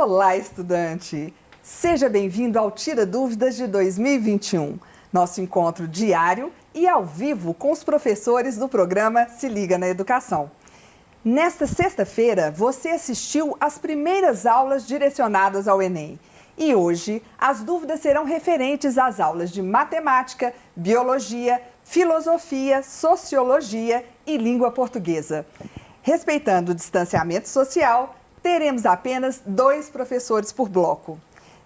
Olá, estudante! Seja bem-vindo ao Tira Dúvidas de 2021, nosso encontro diário e ao vivo com os professores do programa Se Liga na Educação. Nesta sexta-feira, você assistiu às primeiras aulas direcionadas ao Enem. E hoje, as dúvidas serão referentes às aulas de matemática, biologia, filosofia, sociologia e língua portuguesa. Respeitando o distanciamento social, teremos apenas 2 professores por bloco.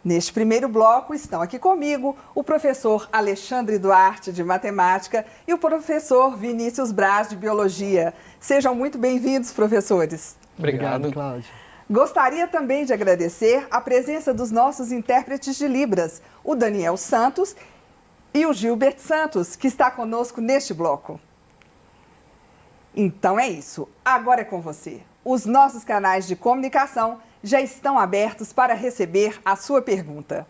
Neste primeiro bloco estão aqui comigo o professor Alexandre Duarte, de Matemática, e o professor Vinícius Braz, de Biologia. Sejam muito bem-vindos, professores. Obrigado, Cláudia. Gostaria também de agradecer a presença dos nossos intérpretes de Libras, o Daniel Santos e o Gilbert Santos, que está conosco neste bloco. Então é isso, agora é com você. Os nossos canais de comunicação já estão abertos para receber a sua pergunta.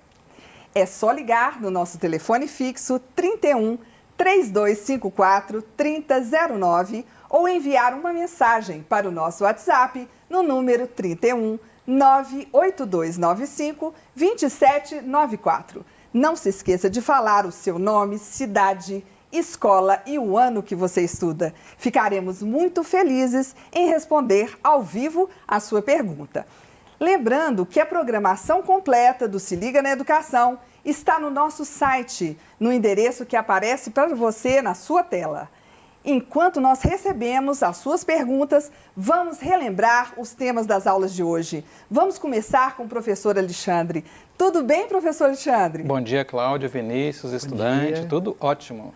É só ligar no nosso telefone fixo 31 3254 3009 ou enviar uma mensagem para o nosso WhatsApp no número 31 98295 2794. Não se esqueça de falar o seu nome, cidade, escola e o ano que você estuda. Ficaremos muito felizes em responder ao vivo a sua pergunta. Lembrando que a programação completa do Se Liga na Educação está no nosso site, no endereço que aparece para você na sua tela. Enquanto nós recebemos as suas perguntas, vamos relembrar os temas das aulas de hoje. Vamos começar com o professor Alexandre. Tudo bem, professor Alexandre? Bom dia, Cláudia, Vinícius, estudante, tudo ótimo.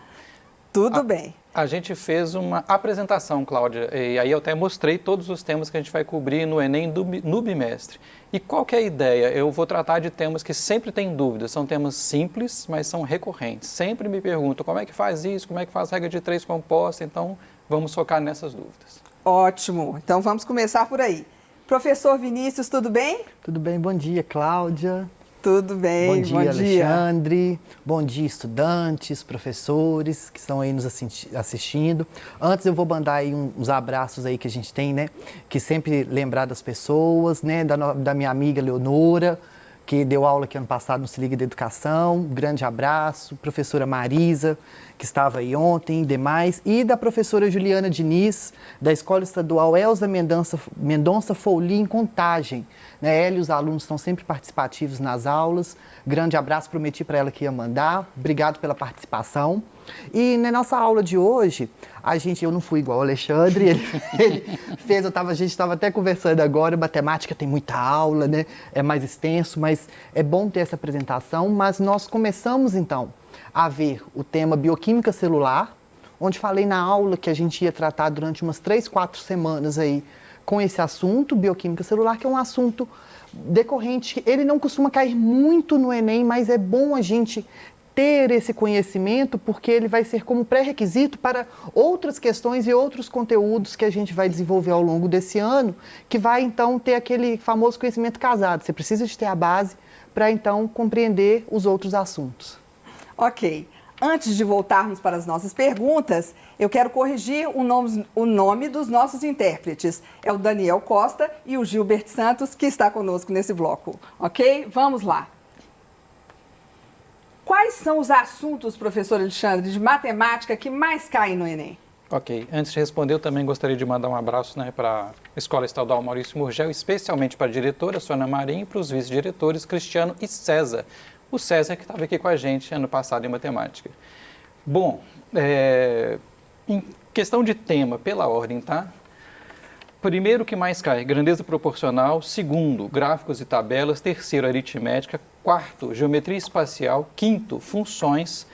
Tudo bem. A gente fez uma apresentação, Cláudia, e aí eu até mostrei todos os temas que a gente vai cobrir no Enem no bimestre. E qual que é a ideia? Eu vou tratar de temas que sempre tem dúvidas, são temas simples, mas são recorrentes. Sempre me perguntam como é que faz isso, como é que faz regra de 3 composta, então vamos focar nessas dúvidas. Ótimo, então vamos começar por aí. Professor Vinícius, tudo bem? Tudo bem, bom dia, Cláudia. Tudo bem, bom dia, Alexandre. Bom dia, estudantes, professores que estão aí nos assistindo. Antes eu vou mandar aí uns abraços aí que a gente tem, né? Que sempre lembrar das pessoas, né? Da minha amiga Leonora, que deu aula aqui ano passado no Se Liga da Educação. Um grande abraço. Professora Marisa, que estava aí ontem e demais. E da professora Juliana Diniz, da Escola Estadual Elza Mendonça Fouli, em Contagem. Né, ela e os alunos estão sempre participativos nas aulas. Grande abraço, prometi para ela que ia mandar. Obrigado pela participação. E na nossa aula de hoje, eu não fui igual ao Alexandre, ele fez, a gente estava até conversando agora, matemática tem muita aula, né? É mais extenso, mas é bom ter essa apresentação. Mas nós começamos, então, a ver o tema bioquímica celular, onde falei na aula que a gente ia tratar durante umas 3, 4 semanas aí, com esse assunto, bioquímica celular, que é um assunto decorrente, ele não costuma cair muito no Enem, mas é bom a gente ter esse conhecimento, porque ele vai ser como pré-requisito para outras questões e outros conteúdos que a gente vai desenvolver ao longo desse ano, que vai, então, ter aquele famoso conhecimento casado. Você precisa de ter a base para, então, compreender os outros assuntos. Ok. Antes de voltarmos para as nossas perguntas, eu quero corrigir o nome dos nossos intérpretes. É o Daniel Costa e o Gilbert Santos, que está conosco nesse bloco. Ok? Vamos lá. Quais são os assuntos, professor Alexandre, de matemática que mais caem no Enem? Ok. Antes de responder, eu também gostaria de mandar um abraço, né, para a Escola Estadual Maurício Murgel, especialmente para a diretora, Sônia Marim, e para os vice-diretores, Cristiano e César. O César que estava aqui com a gente ano passado em matemática. Bom, em questão de tema, pela ordem, tá? Primeiro, o que mais cai? Grandeza proporcional. Segundo, gráficos e tabelas. Terceiro, aritmética. Quarto, geometria espacial. Quinto, funções.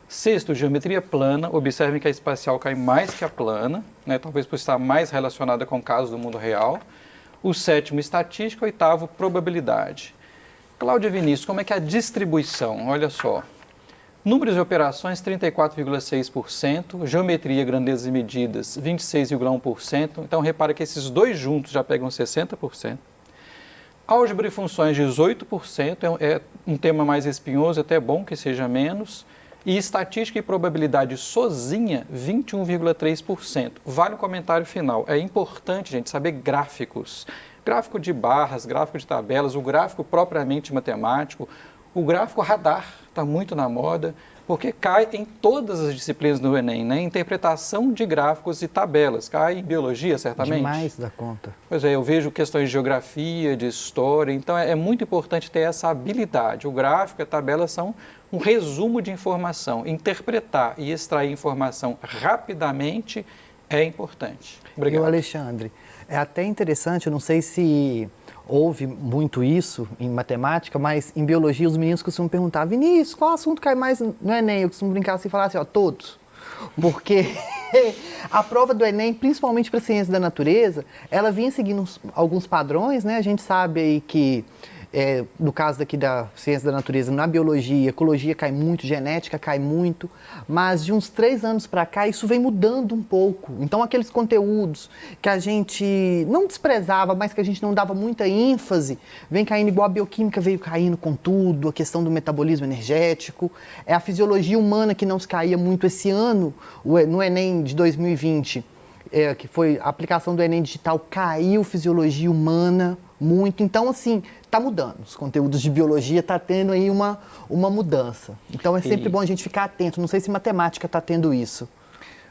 Sexto, geometria plana. Observem que a espacial cai mais que a plana, né? Talvez por estar mais relacionada com casos do mundo real. O sétimo, estatística. Oitavo, probabilidade. Cláudia, Vinícius, como é que é a distribuição? Olha só. Números e operações, 34,6%. Geometria, grandezas e medidas, 26,1%. Então, repara que esses dois juntos já pegam 60%. Álgebra e funções, 18%. É um tema mais espinhoso, até bom que seja menos. E estatística e probabilidade sozinha, 21,3%. Vale um comentário final. É importante, gente, saber gráficos. Gráfico de barras, gráfico de tabelas, o gráfico propriamente matemático, o gráfico radar está muito na moda, porque cai em todas as disciplinas do Enem, né? Interpretação de gráficos e tabelas, cai em biologia, certamente. Demais da conta. Pois é, eu vejo questões de geografia, de história, então é muito importante ter essa habilidade. O gráfico e a tabela são um resumo de informação. Interpretar e extrair informação rapidamente é importante. Obrigado. E o Alexandre, é até interessante, eu não sei se houve muito isso em matemática, mas em biologia os meninos costumam perguntar: Vinícius, qual assunto cai mais no Enem? Eu costumo brincar assim e falar assim, ó, todos. Porque a prova do Enem, principalmente para ciência da natureza, ela vinha seguindo alguns padrões, né? A gente sabe aí que, no caso daqui da ciência da natureza, na biologia, ecologia cai muito, genética cai muito, mas de uns 3 anos para cá isso vem mudando um pouco. Então aqueles conteúdos que a gente não desprezava, mas que a gente não dava muita ênfase, vem caindo igual a bioquímica veio caindo com tudo, a questão do metabolismo energético, é a fisiologia humana que não se caía muito esse ano, no Enem de 2020, que foi a aplicação do Enem digital, caiu fisiologia humana muito, então assim, está mudando, os conteúdos de biologia está tendo aí uma mudança, então é sempre bom a gente ficar atento, não sei se matemática está tendo isso.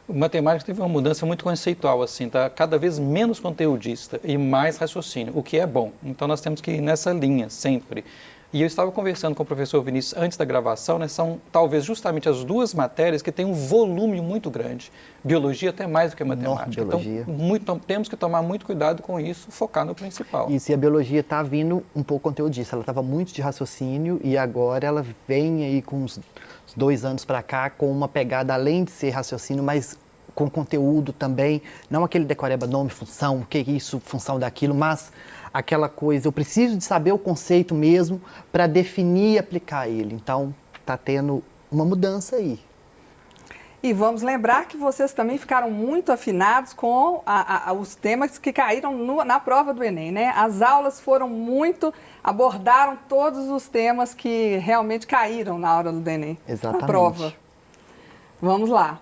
Matemática teve uma mudança muito conceitual, assim, tá cada vez menos conteudista e mais raciocínio, o que é bom, então nós temos que ir nessa linha sempre. E eu estava conversando com o professor Vinícius antes da gravação, né, são talvez justamente as 2 matérias que têm um volume muito grande. Biologia até mais do que matemática. Biologia. Então, temos que tomar muito cuidado com isso, focar no principal. Isso, e a biologia está vindo um pouco conteudista, ela estava muito de raciocínio e agora ela vem aí com uns 2 anos para cá com uma pegada, além de ser raciocínio, mas com conteúdo também, não aquele decoreba nome, função, o que é isso, função daquilo, mas aquela coisa, eu preciso de saber o conceito mesmo para definir e aplicar ele. Então, está tendo uma mudança aí. E vamos lembrar que vocês também ficaram muito afinados com os temas que caíram na prova do Enem, né? As aulas foram abordaram todos os temas que realmente caíram na hora do Enem. Exatamente. Na prova. Vamos lá.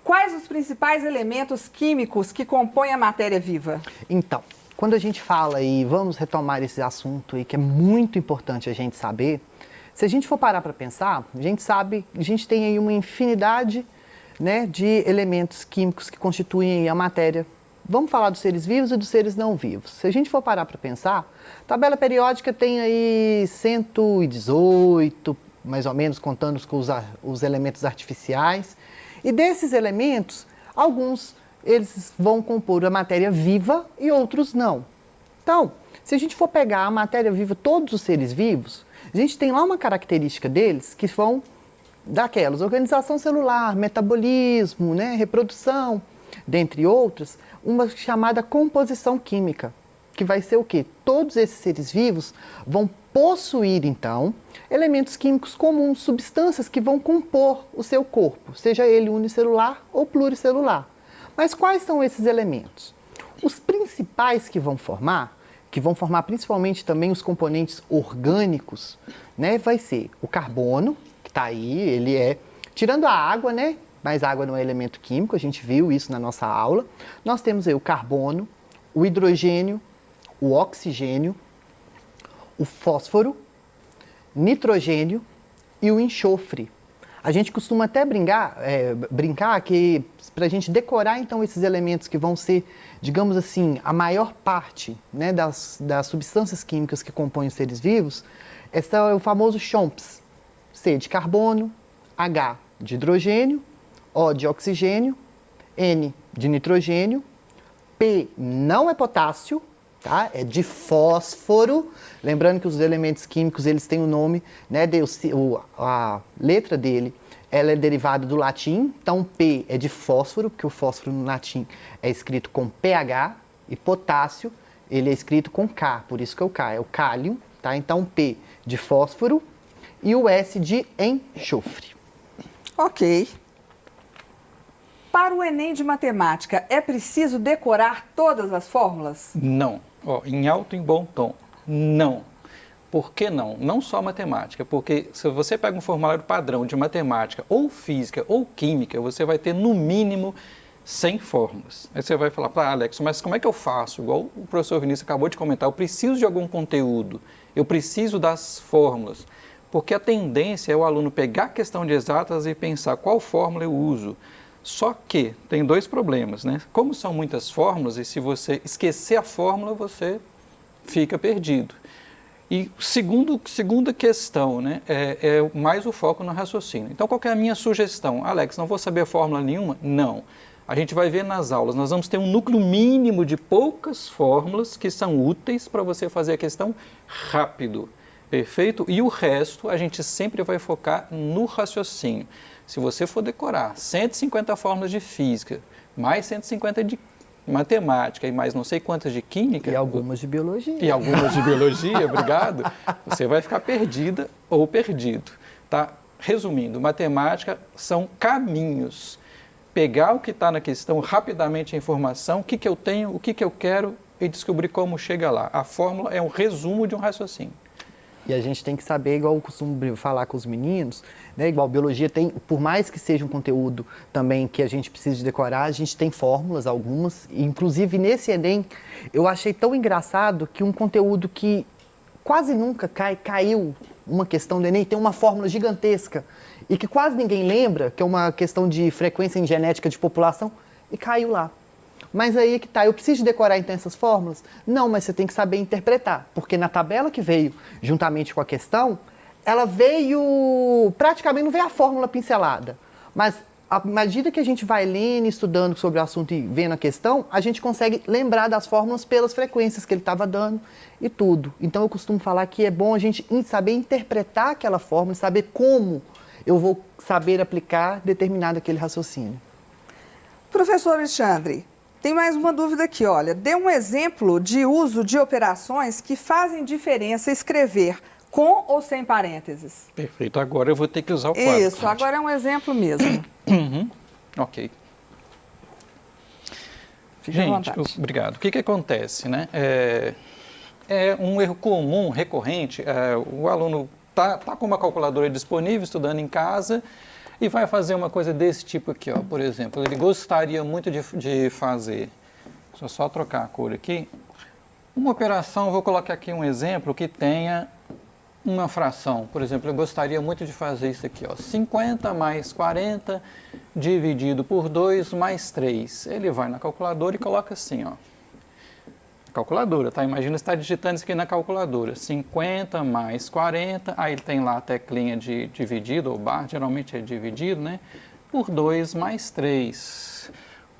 Quais os principais elementos químicos que compõem a matéria viva? Então, quando a gente fala, e vamos retomar esse assunto aí, que é muito importante a gente saber, se a gente for parar para pensar, a gente sabe, a gente tem aí uma infinidade, né, de elementos químicos que constituem a matéria. Vamos falar dos seres vivos e dos seres não vivos. Se a gente for parar para pensar, a tabela periódica tem aí 118, mais ou menos, contando com os elementos artificiais. E desses elementos, alguns eles vão compor a matéria viva e outros não. Então, se a gente for pegar a matéria viva, todos os seres vivos, a gente tem lá uma característica deles que vão daquelas, organização celular, metabolismo, né, reprodução, dentre outras, uma chamada composição química, que vai ser o quê? Todos esses seres vivos vão possuir, então, elementos químicos comuns, substâncias que vão compor o seu corpo, seja ele unicelular ou pluricelular. Mas quais são esses elementos? Os principais que vão formar principalmente também os componentes orgânicos, né, vai ser o carbono, que está aí, ele é, tirando a água, né, mas a água não é elemento químico, a gente viu isso na nossa aula. Nós temos aí o carbono, o hidrogênio, o oxigênio, o fósforo, nitrogênio e o enxofre. A gente costuma até brincar que para a gente decorar então esses elementos que vão ser, digamos assim, a maior parte, né, das substâncias químicas que compõem os seres vivos, esse é o famoso CHOMPS. C de carbono, H de hidrogênio, O de oxigênio, N de nitrogênio, P não é potássio, tá? É de fósforo. Lembrando que os elementos químicos eles têm o nome, né, a letra dele ela é derivada do latim, então P é de fósforo, porque o fósforo no latim é escrito com PH, e potássio ele é escrito com K, por isso que é o K, é o cálium, tá? Então P de fósforo e o S de enxofre. Ok. Para o Enem de matemática, é preciso decorar todas as fórmulas? Não. Em alto e em bom tom, não. Por que não? Não só matemática, porque se você pega um formulário padrão de matemática, ou física, ou química, você vai ter no mínimo sem fórmulas. Aí você vai falar, Alex, mas como é que eu faço? Igual o professor Vinícius acabou de comentar, eu preciso de algum conteúdo, eu preciso das fórmulas. Porque a tendência é o aluno pegar a questão de exatas e pensar qual fórmula eu uso. Só que tem dois problemas, né? Como são muitas fórmulas, e se você esquecer a fórmula, você fica perdido. E segunda questão, né, é mais o foco no raciocínio. Então, qual que é a minha sugestão? Alex, não vou saber fórmula nenhuma? Não. A gente vai ver nas aulas, nós vamos ter um núcleo mínimo de poucas fórmulas que são úteis para você fazer a questão rápido, perfeito? E o resto a gente sempre vai focar no raciocínio. Se você for decorar 150 fórmulas de física, mais 150 de matemática e mais não sei quantas de química... E algumas de biologia. E algumas de biologia, obrigado. Você vai ficar perdida ou perdido, tá? Resumindo, matemática são caminhos. Pegar o que está na questão, rapidamente a informação, o que eu tenho, o que eu quero e descobrir como chega lá. A fórmula é um resumo de um raciocínio. E a gente tem que saber, igual eu costumo falar com os meninos, né, igual biologia tem, por mais que seja um conteúdo também que a gente precisa de decorar, a gente tem fórmulas, algumas, inclusive nesse Enem, eu achei tão engraçado que um conteúdo que quase nunca caiu uma questão do Enem, tem uma fórmula gigantesca e que quase ninguém lembra, que é uma questão de frequência em genética de população, e caiu lá. Mas aí é que tá, eu preciso decorar então essas fórmulas? Não, mas você tem que saber interpretar, porque na tabela que veio juntamente com a questão, ela veio, praticamente não veio a fórmula pincelada, mas à medida que a gente vai lendo, estudando sobre o assunto e vendo a questão, a gente consegue lembrar das fórmulas pelas frequências que ele estava dando e tudo. Então eu costumo falar que é bom a gente saber interpretar aquela fórmula, saber como eu vou saber aplicar determinado aquele raciocínio. Professor Alexandre, tem mais uma dúvida aqui, olha. Dê um exemplo de uso de operações que fazem diferença escrever com ou sem parênteses. Perfeito. Agora eu vou ter que usar o quadro. Isso, agora é um exemplo mesmo. Ok. Fique à Gente, vontade. obrigado. O que acontece, né? É um erro comum, recorrente. O aluno tá com uma calculadora disponível, estudando em casa, e vai fazer uma coisa desse tipo aqui, ó. Por exemplo, ele gostaria muito de fazer, deixa eu só trocar a cor aqui, uma operação, vou colocar aqui um exemplo que tenha uma fração. Por exemplo, eu gostaria muito de fazer isso aqui, ó, 50 mais 40 dividido por 2 mais 3. Ele vai na calculadora e coloca assim, ó. Calculadora, tá? Imagina você está digitando isso aqui na calculadora. 50 mais 40, aí ele tem lá a teclinha de dividido, ou barra, geralmente é dividido, né? Por 2 mais 3.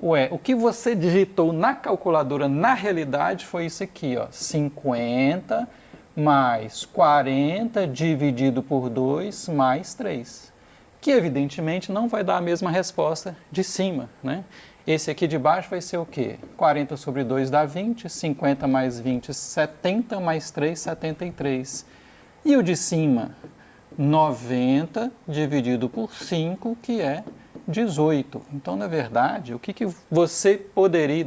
Ué, o que você digitou na calculadora, na realidade, foi isso aqui, ó. 50 mais 40 dividido por 2 mais 3. Que, evidentemente, não vai dar a mesma resposta de cima, né? Esse aqui de baixo vai ser o quê? 40 sobre 2 dá 20, 50 mais 20, 70 mais 3, 73. E o de cima? 90 dividido por 5, que é 18. Então, na verdade, o que você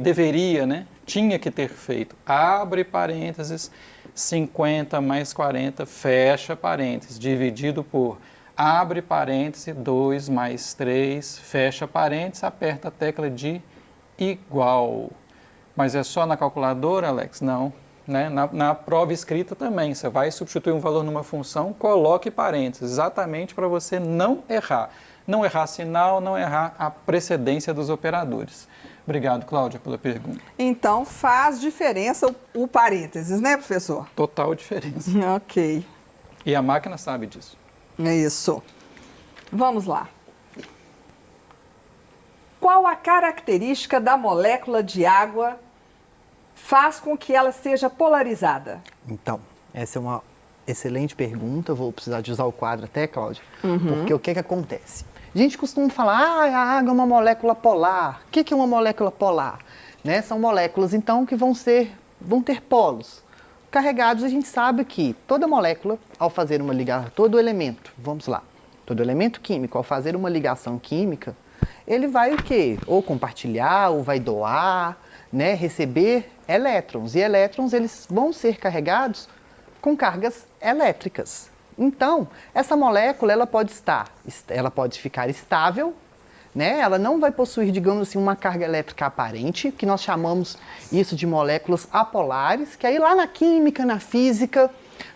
deveria, né? Tinha que ter feito? Abre parênteses, 50 mais 40, fecha parênteses, dividido por... Abre parêntese, 2 mais 3, fecha parêntese, aperta a tecla de igual. Mas é só na calculadora, Alex? Não. Né? Na prova escrita também, você vai substituir um valor numa função, coloque parênteses, exatamente para você não errar. Não errar sinal, não errar a precedência dos operadores. Obrigado, Cláudia, pela pergunta. Então, faz diferença o parênteses, né, professor? Total diferença. Ok. E a máquina sabe disso. É isso. Vamos lá. Qual a característica da molécula de água faz com que ela seja polarizada? Então, essa é uma excelente pergunta. Eu vou precisar de usar o quadro até, Cláudia, porque o que acontece? A gente costuma falar, a água é uma molécula polar. O que é uma molécula polar? Né? São moléculas, então, que vão ter polos carregados. A gente sabe que toda molécula, ao fazer uma ligação, todo elemento, vamos lá, todo elemento químico, ao fazer uma ligação química, ele vai o quê? Ou compartilhar, ou vai doar, né? Receber elétrons. E elétrons, eles vão ser carregados com cargas elétricas. Então, essa molécula, ela pode ficar estável, né? Ela não vai possuir, digamos assim, uma carga elétrica aparente, que nós chamamos isso de moléculas apolares, que aí lá na química, na física,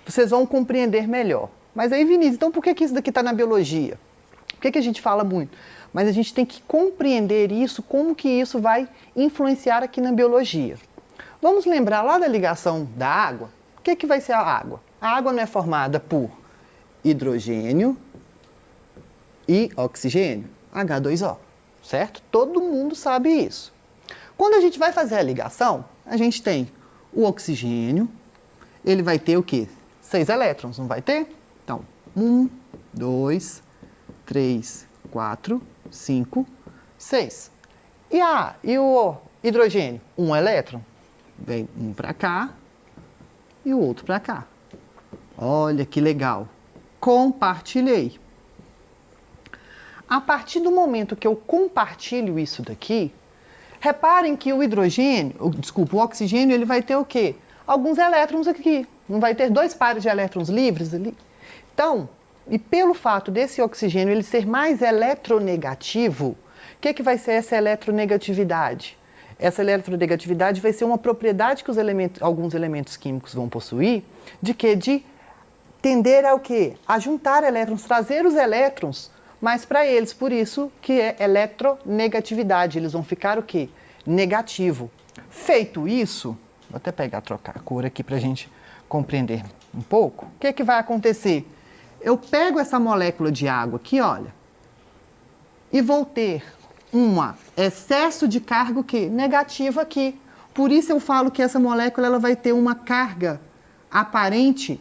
vocês vão compreender melhor. Mas aí, Vinícius, então por que isso daqui está na biologia? Por que a gente fala muito? Mas a gente tem que compreender isso, como que isso vai influenciar aqui na biologia. Vamos lembrar lá da ligação da água? O que vai ser a água? A água não é formada por hidrogênio e oxigênio, H2O, certo? Todo mundo sabe isso. Quando a gente vai fazer a ligação, a gente tem o oxigênio, ele vai ter o quê? 6 elétrons, não vai ter? Então, 1, 2, 3, 4, 5, 6. E o hidrogênio? 1 elétron. Vem um para cá e o outro para cá. Olha que legal. Compartilhei. A partir do momento que eu compartilho isso daqui, reparem que o o oxigênio, ele vai ter o quê? Alguns elétrons aqui. Não vai ter 2 pares de elétrons livres ali. Então, e pelo fato desse oxigênio ele ser mais eletronegativo, o que vai ser essa eletronegatividade? Essa eletronegatividade vai ser uma propriedade que alguns elementos químicos vão possuir, de quê? De tender ao quê? A juntar elétrons, trazer os elétrons mais para eles. Por isso que é eletronegatividade. Eles vão ficar o quê? Negativo. Feito isso, vou até trocar a cor aqui para a gente compreender um pouco. O que vai acontecer? Eu pego essa molécula de água aqui, olha, e vou ter um excesso de carga negativa aqui. Por isso eu falo que essa molécula ela vai ter uma carga aparente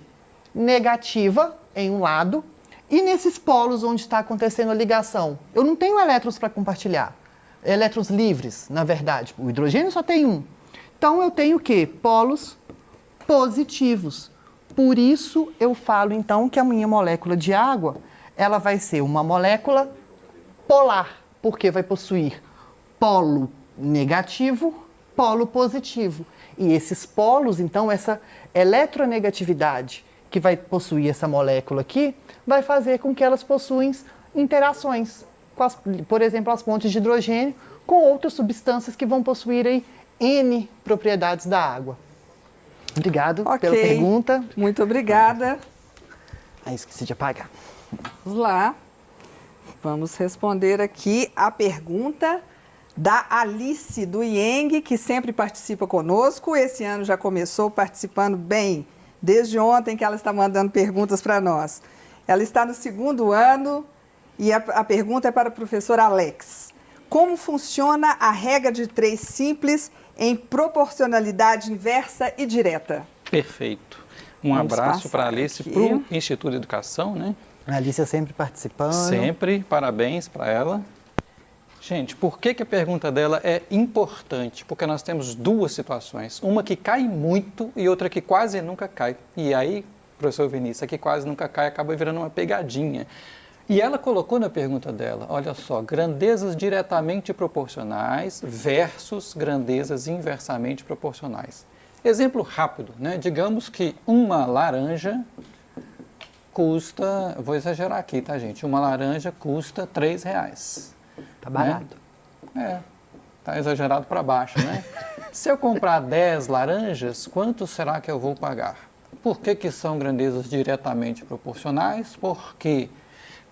negativa em um lado, e nesses polos onde está acontecendo a ligação, eu não tenho elétrons para compartilhar. Elétrons livres, na verdade. O hidrogênio só tem um. Então eu tenho o quê? Polos positivos. Por isso eu falo então que a minha molécula de água, ela vai ser uma molécula polar, porque vai possuir polo negativo, polo positivo. E esses polos, então, essa eletronegatividade que vai possuir essa molécula aqui, vai fazer com que elas possuem interações, por exemplo, as pontes de hidrogênio, com outras substâncias que vão possuir aí N propriedades da água. Obrigado pela pergunta. Muito obrigada. Esqueci de apagar. Vamos lá. Vamos responder aqui a pergunta da Alice do IENG, que sempre participa conosco. Esse ano já começou participando bem, desde ontem que ela está mandando perguntas para nós. Ela está no 2º ano e a pergunta é para o professor Alex. Como funciona a regra de 3 simples em proporcionalidade inversa e direta? Perfeito. Um abraço para a Alice, para o Instituto de Educação, né? A Alice é sempre participando. Sempre, parabéns para ela. Gente, por que a pergunta dela é importante? Porque nós temos 2 situações, uma que cai muito e outra que quase nunca cai. E aí, professor Vinícius, a que quase nunca cai acaba virando uma pegadinha. E ela colocou na pergunta dela, olha só, grandezas diretamente proporcionais versus grandezas inversamente proporcionais. Exemplo rápido, né? Digamos que uma laranja custa, vou exagerar aqui, tá, gente? Uma laranja custa R$3. Tá barato. Né? Tá exagerado para baixo, né? Se eu comprar 10 laranjas, quanto será que eu vou pagar? Por que são grandezas diretamente proporcionais? Porque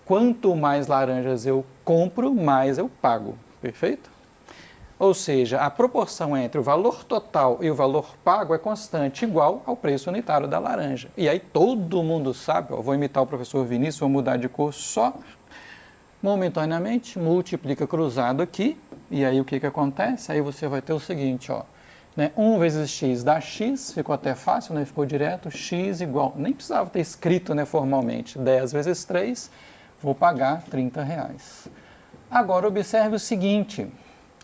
quanto mais laranjas eu compro, mais eu pago. Perfeito? Ou seja, a proporção entre o valor total e o valor pago é constante, igual ao preço unitário da laranja. E aí todo mundo sabe, ó, vou imitar o professor Vinícius, vou mudar de cor só momentaneamente, multiplica cruzado aqui, e aí o que acontece? Aí você vai ter o seguinte, ó, né? 1 vezes x dá x, ficou até fácil, né? Ficou direto, x igual, nem precisava ter escrito, né, formalmente, 10 vezes 3, vou pagar R$30. Agora observe o seguinte,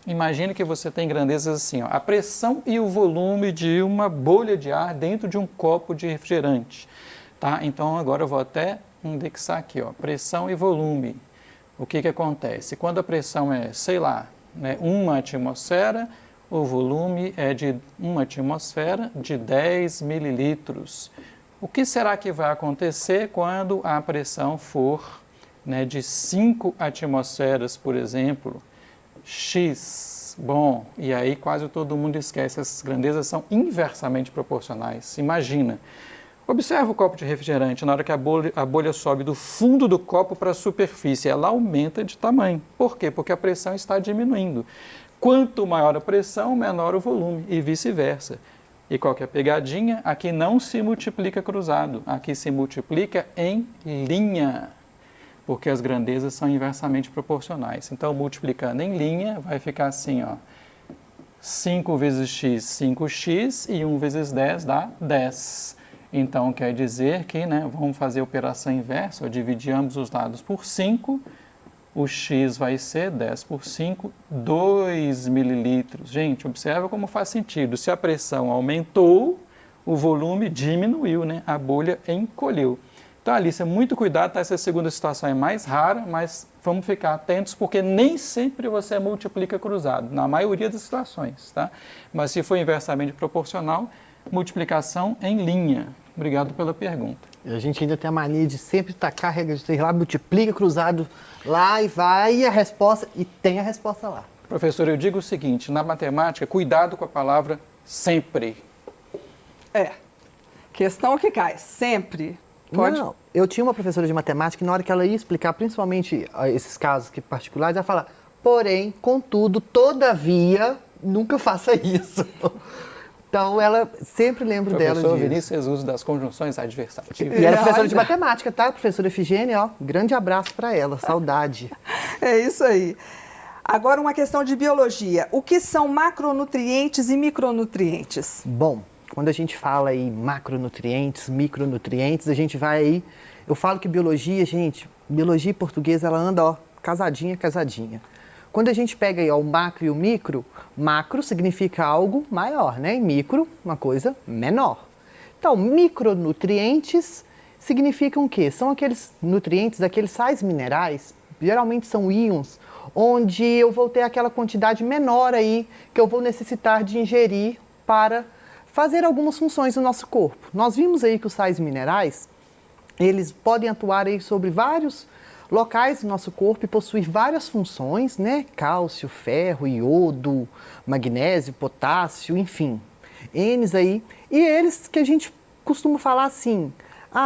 imagine que você tem grandezas assim, ó, a pressão e o volume de uma bolha de ar dentro de um copo de refrigerante, tá? Então agora eu vou até indexar aqui, ó, pressão e volume. O que acontece? Quando a pressão é, sei lá, né, 1 atmosfera, o volume é de 1 atmosfera de 10 mililitros. O que será que vai acontecer quando a pressão for né, de 5 atmosferas, por exemplo, X, bom, e aí quase todo mundo esquece, essas grandezas são inversamente proporcionais. Imagina, observa o copo de refrigerante, na hora que a bolha sobe do fundo do copo para a superfície, ela aumenta de tamanho. Por quê? Porque a pressão está diminuindo. Quanto maior a pressão, menor o volume, e vice-versa. E qual que é a pegadinha? Aqui não se multiplica cruzado, aqui se multiplica em linha, porque as grandezas são inversamente proporcionais. Então, multiplicando em linha, vai ficar assim, ó, 5 vezes x, 5x, e 1 vezes 10 dá 10. Então, quer dizer que, né, vamos fazer a operação inversa, dividir ambos os lados por 5, o x vai ser 10 por 5, 2 mililitros. Gente, observa como faz sentido. Se a pressão aumentou, o volume diminuiu, né? A bolha encolheu. Então, Alice, muito cuidado, tá? Essa segunda situação é mais rara, mas vamos ficar atentos, porque nem sempre você multiplica cruzado, na maioria das situações, tá? Mas se for inversamente proporcional, multiplicação em linha. Obrigado pela pergunta. A gente ainda tem a mania de sempre tacar a regra de 3 lá, multiplica cruzado lá e vai, e a resposta, e tem a resposta lá. Professor, eu digo o seguinte, na matemática, cuidado com a palavra sempre. Questão que cai, sempre. Pode... Não, eu tinha uma professora de matemática, e na hora que ela ia explicar, principalmente esses casos que particulares, ela fala, porém, contudo, todavia, nunca faça isso. Então, ela sempre lembro dela disso. Professor Vinícius uso das conjunções adversativas. E era professora de matemática, tá? Professora Efigênia, ó, grande abraço para ela, saudade. É isso aí. Agora, uma questão de biologia. O que são macronutrientes e micronutrientes? Bom, quando a gente fala aí macronutrientes, micronutrientes, a gente vai aí... Eu falo que biologia, gente, biologia portuguesa, ela anda, ó, casadinha, casadinha. Quando a gente pega aí ó, o macro e o micro, macro significa algo maior, né? E micro, uma coisa menor. Então, micronutrientes significam o quê? São aqueles nutrientes, aqueles sais minerais, geralmente são íons, onde eu vou ter aquela quantidade menor aí que eu vou necessitar de ingerir para fazer algumas funções do nosso corpo. Nós vimos aí que os sais minerais, eles podem atuar aí sobre vários locais do nosso corpo e possuir várias funções, né? Cálcio, ferro, iodo, magnésio, potássio, enfim. N's aí. E eles que a gente costuma falar assim,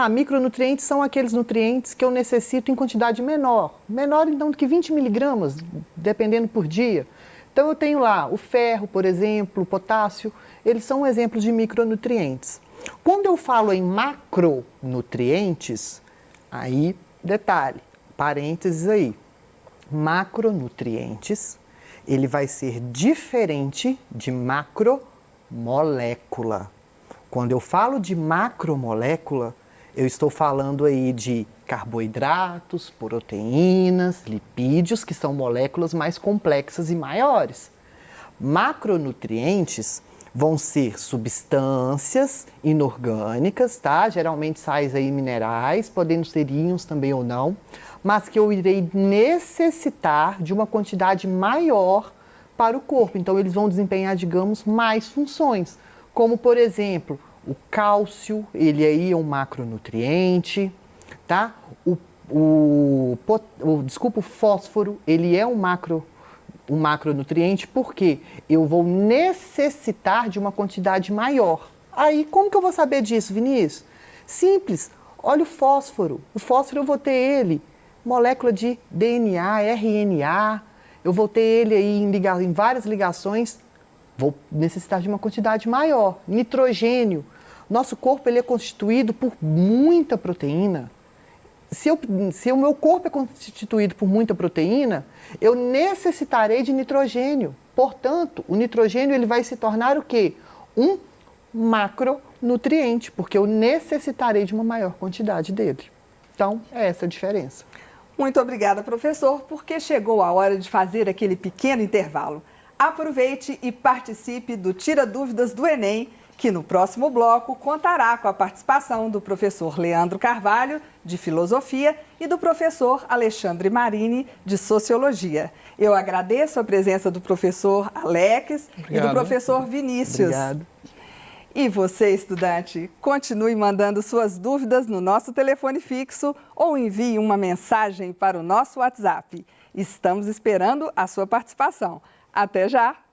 micronutrientes são aqueles nutrientes que eu necessito em quantidade menor. Menor, então, do que 20 miligramas, dependendo por dia. Então, eu tenho lá o ferro, por exemplo, o potássio, eles são exemplos de micronutrientes. Quando eu falo em macronutrientes, aí, detalhe, parênteses aí, macronutrientes, ele vai ser diferente de macromolécula. Quando eu falo de macromolécula, eu estou falando aí de carboidratos, proteínas, lipídios, que são moléculas mais complexas e maiores. Macronutrientes vão ser substâncias inorgânicas, tá? Geralmente sais aí minerais, podendo ser íons também ou não, mas que eu irei necessitar de uma quantidade maior para o corpo. Então, eles vão desempenhar, digamos, mais funções, como, por exemplo, o cálcio, ele aí é um macronutriente, tá? O fósforo, ele é um macronutriente, porque eu vou necessitar de uma quantidade maior. Aí, como que eu vou saber disso, Vinícius? Simples, olha o fósforo. O fósforo eu vou ter ele, molécula de DNA, RNA, eu vou ter ele aí em várias ligações, vou necessitar de uma quantidade maior. Nitrogênio, nosso corpo ele é constituído por muita proteína. Se o meu corpo é constituído por muita proteína, eu necessitarei de nitrogênio. Portanto, o nitrogênio ele vai se tornar o quê? Um macronutriente, porque eu necessitarei de uma maior quantidade dele. Então, é essa a diferença. Muito obrigada, professor, porque chegou a hora de fazer aquele pequeno intervalo. Aproveite e participe do Tira Dúvidas do Enem, que no próximo bloco contará com a participação do professor Leandro Carvalho, de Filosofia, e do professor Alexandre Marini, de Sociologia. Eu agradeço a presença do professor Alex e do professor Vinícius. Obrigado. E você, estudante, continue mandando suas dúvidas no nosso telefone fixo ou envie uma mensagem para o nosso WhatsApp. Estamos esperando a sua participação. Até já!